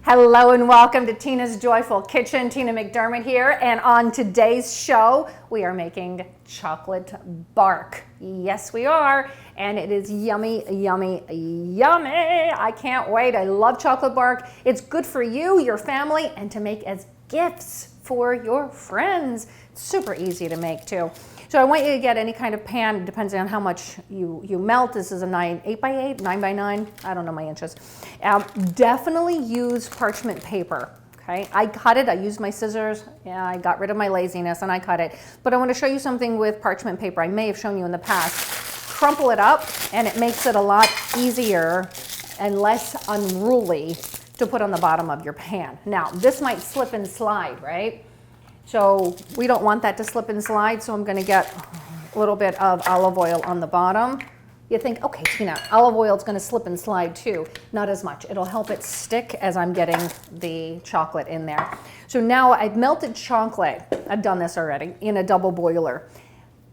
Hello and welcome to Tina's Joyful Kitchen. Tina McDermott here, and on today's show we are making chocolate bark. Yes, we are, and it is yummy, yummy, yummy. I can't wait. I love chocolate bark. It's good for you, your family, and to make as gifts for your friends. It's super easy to make too. So I want you to get any kind of pan, depending on how much you melt. This is a 8x8, 9x9, I don't know my inches. Definitely use parchment paper, okay? I cut it, I used my scissors, yeah, I got rid of my laziness and I cut it. But I want to show you something with parchment paper. I may have shown you in the past. Crumple it up and it makes it a lot easier and less unruly to put on the bottom of your pan. Now, this might slip and slide, right? So we don't want that to slip and slide, so I'm going to get a little bit of olive oil on the bottom. You think, okay, Tina, olive oil is going to slip and slide too. Not as much. It'll help it stick as I'm getting the chocolate in there. So now I've melted chocolate. I've done this already in a double boiler.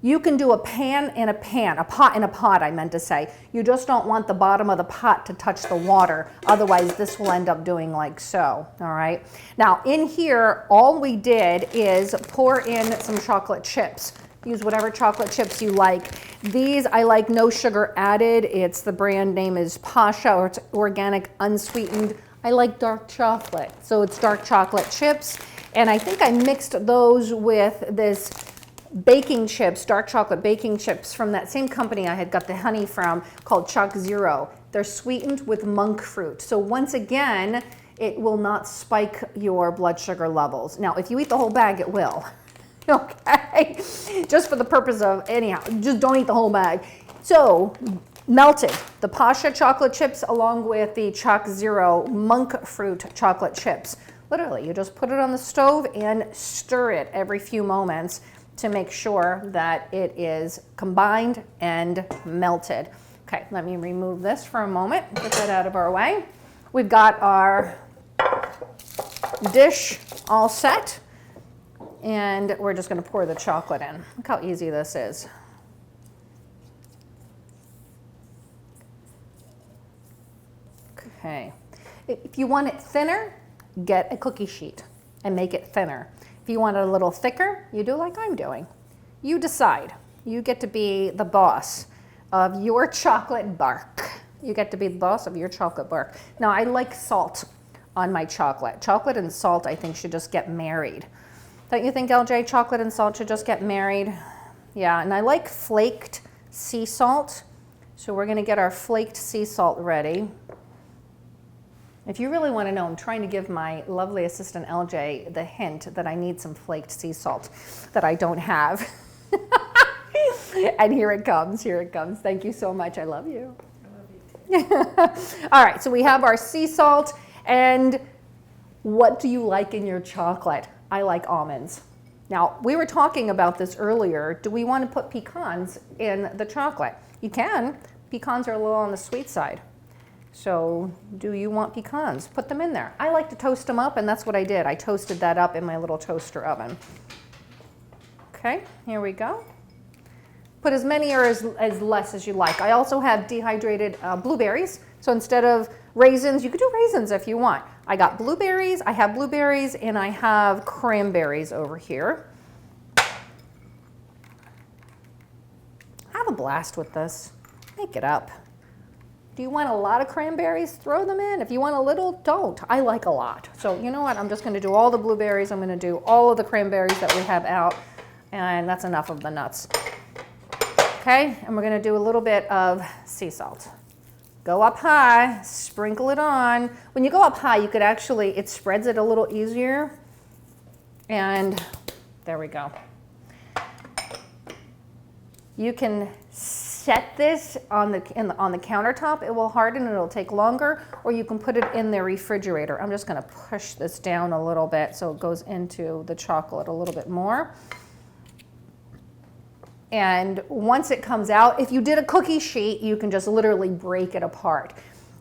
You can do a pan in a pan, a pot in a pot, I meant to say. You just don't want the bottom of the pot to touch the water. Otherwise, this will end up doing like so, all right? Now, in here, all we did is pour in some chocolate chips. Use whatever chocolate chips you like. These, I like no sugar added. The brand name is Pasha, or it's organic, unsweetened. I like dark chocolate, so it's dark chocolate chips. And I think I mixed those with this baking chips, dark chocolate baking chips from that same company I had got the honey from, called Choc Zero. They're sweetened with monk fruit. So once again, it will not spike your blood sugar levels. Now, if you eat the whole bag, it will. Okay? Just for the purpose of, anyhow, just don't eat the whole bag. So, melted the Pasha chocolate chips along with the Choc Zero monk fruit chocolate chips. Literally, you just put it on the stove and stir it every few moments to make sure that it is combined and melted. Okay, let me remove this for a moment, get that out of our way. We've got our dish all set, and we're just going to pour the chocolate in. Look how easy this is. Okay, if you want it thinner, get a cookie sheet and make it thinner. If you want it a little thicker, you do like I'm doing. You decide. You get to be the boss of your chocolate bark. You get to be the boss of your chocolate bark. Now, I like salt on my chocolate. Chocolate and salt, I think, should just get married. Don't you think, LJ, chocolate and salt should just get married? Yeah, and I like flaked sea salt. So we're gonna get our flaked sea salt ready. If you really want to know, I'm trying to give my lovely assistant LJ the hint that I need some flaked sea salt that I don't have. And here it comes, here it comes. Thank you so much, I love you. I love you too. All right, so we have our sea salt, and what do you like in your chocolate? I like almonds. Now, we were talking about this earlier. Do we want to put pecans in the chocolate? You can. Pecans are a little on the sweet side. So do you want pecans? Put them in there. I like to toast them up, and that's what I did. I toasted that up in my little toaster oven. Okay, here we go. Put as many or as less as you like. I also have dehydrated blueberries. So instead of raisins, you could do raisins if you want. I got blueberries, I have blueberries, and I have cranberries over here. Have a blast with this. Make it up. Do you want a lot of cranberries? Throw them in. If you want a little, don't. I like a lot. So you know what? I'm just going to do all the blueberries. I'm going to do all of the cranberries that we have out. And that's enough of the nuts. Okay? And we're going to do a little bit of sea salt. Go up high. Sprinkle it on. When you go up high, you could actually, it spreads it a little easier. And there we go. You can set this on the countertop. It will harden, it'll take longer, or you can put it in the refrigerator. I'm just going to push this down a little bit so it goes into the chocolate a little bit more. And once it comes out, if you did a cookie sheet, you can just literally break it apart.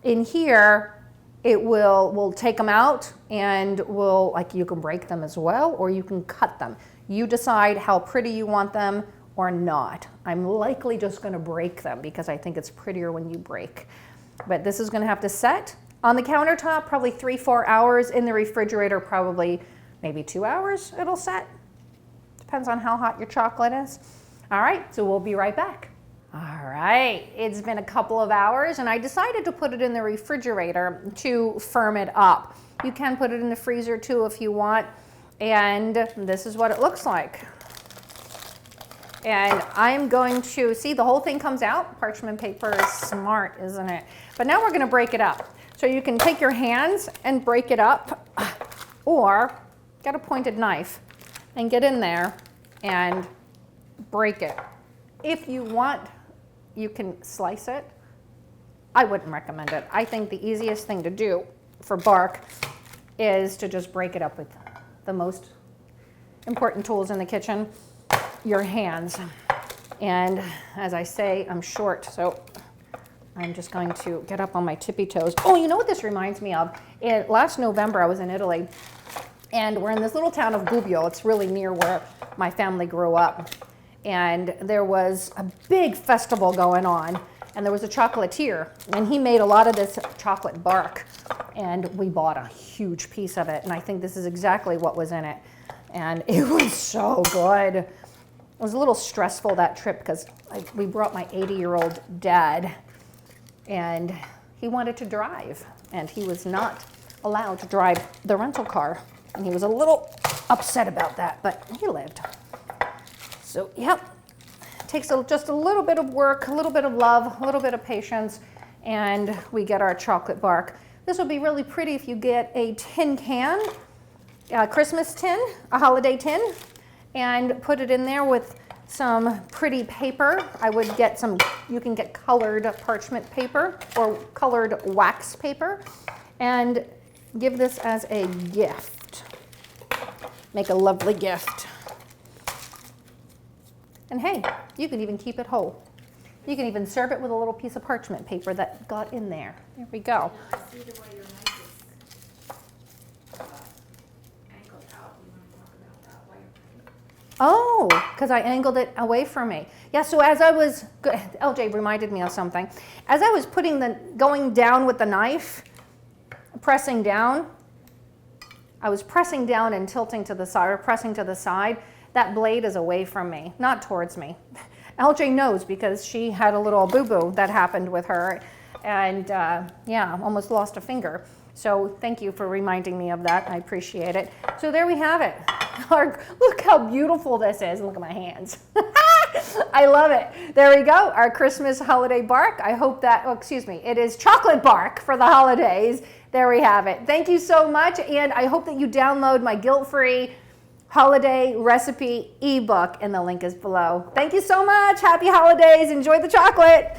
In here, we'll take them out, and you can break them as well, or you can cut them. You decide how pretty you want them or not. I'm likely just going to break them because I think it's prettier when you break. But this is going to have to set, On the countertop, probably 3-4 hours. In the refrigerator, probably maybe 2 hours it'll set. Depends on how hot your chocolate is. All right, so we'll be right back. All right, it's been a couple of hours and I decided to put it in the refrigerator to firm it up. You can put it in the freezer too if you want. And this is what it looks like. And I'm going to, see the whole thing comes out. Parchment paper is smart, isn't it? But now we're gonna break it up. So you can take your hands and break it up, or get a pointed knife and get in there and break it. If you want, you can slice it. I wouldn't recommend it. I think the easiest thing to do for bark is to just break it up with the most important tools in the kitchen, your hands. And as I say, I'm short, so I'm just going to get up on my tippy toes. Oh, you know what this reminds me of? Last November, I was in Italy, and we're in this little town of Gubbio. It's really near where my family grew up. And there was a big festival going on, and there was a chocolatier, and he made a lot of this chocolate bark, and we bought a huge piece of it, and I think this is exactly what was in it. And it was so good. It was a little stressful, that trip, because we brought my 80-year-old dad, and he wanted to drive, and he was not allowed to drive the rental car, and he was a little upset about that, but he lived. So, yep, it takes just a little bit of work, a little bit of love, a little bit of patience, and we get our chocolate bark. This would be really pretty if you get a tin can, a Christmas tin, a holiday tin, and put it in there with some pretty paper. I would get some, you can get colored parchment paper or colored wax paper, and give this as a gift. Make a lovely gift. And hey, you can even keep it whole. You can even serve it with a little piece of parchment paper that got in there. There we go. I see the way your knife is angled out. You want to talk about that? Why you're... Oh, because I angled it away from me. Yeah, so as I was, LJ reminded me of something. As I was going down with the knife, pressing down, I was pressing down and tilting to the side, or pressing to the side. That blade is away from me, not towards me. LJ knows because she had a little boo-boo that happened with her, and yeah, almost lost a finger. So thank you for reminding me of that. I appreciate it. So there we have it. Look how beautiful this is. Look at my hands. I love it. There we go. Our Christmas holiday bark. I hope that, oh, excuse me, it is chocolate bark for the holidays. There we have it. Thank you so much. And I hope that you download my guilt-free holiday recipe ebook, and the link is below. Thank you so much. Happy holidays. Enjoy the chocolate.